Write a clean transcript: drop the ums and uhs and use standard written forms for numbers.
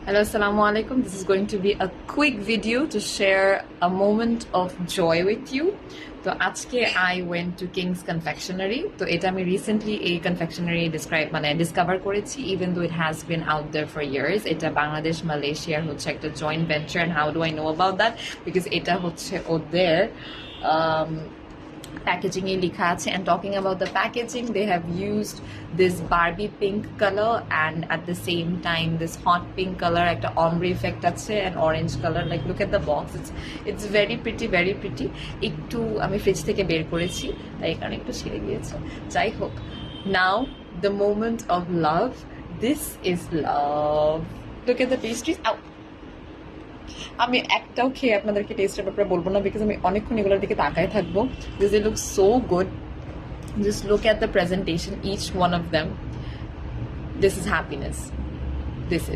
Hello, assalamu alaikum. This is going to be a quick video to share a moment of joy with you. তো আজকে I went to King's Confectionery. তো এটা আমি recently এই confectionery discover করেছি, even though it has been out there for years. এটা বাংলাদেশ মালয়েশিয়ার হচ্ছে একটা joint venture, and how do I know about that? Because এটা হচ্ছে ওদের packaging e likha ache, and talking about the packaging, they have used this Barbie pink color and at the same time this hot pink color, ekta ombre effect ache, and orange color. Like, look at the box, it's very pretty, very pretty. Ekটু আমি fridge থেকে বের করেছি, তাই কারণে একটু ছিঁড়ে গিয়েছে। যাই হোক, now the moment of love. This is love. Look at the pastries. Ow. আমি একটাও খেয়ে আপনাদেরকে টেস্টের ব্যাপারে বলবো না, বিকজ আমি অনেকক্ষণ এগুলোর দিকে তাকায় থাকবো। Because they look so good. Just look at the presentation, each one of them. This is happiness. This is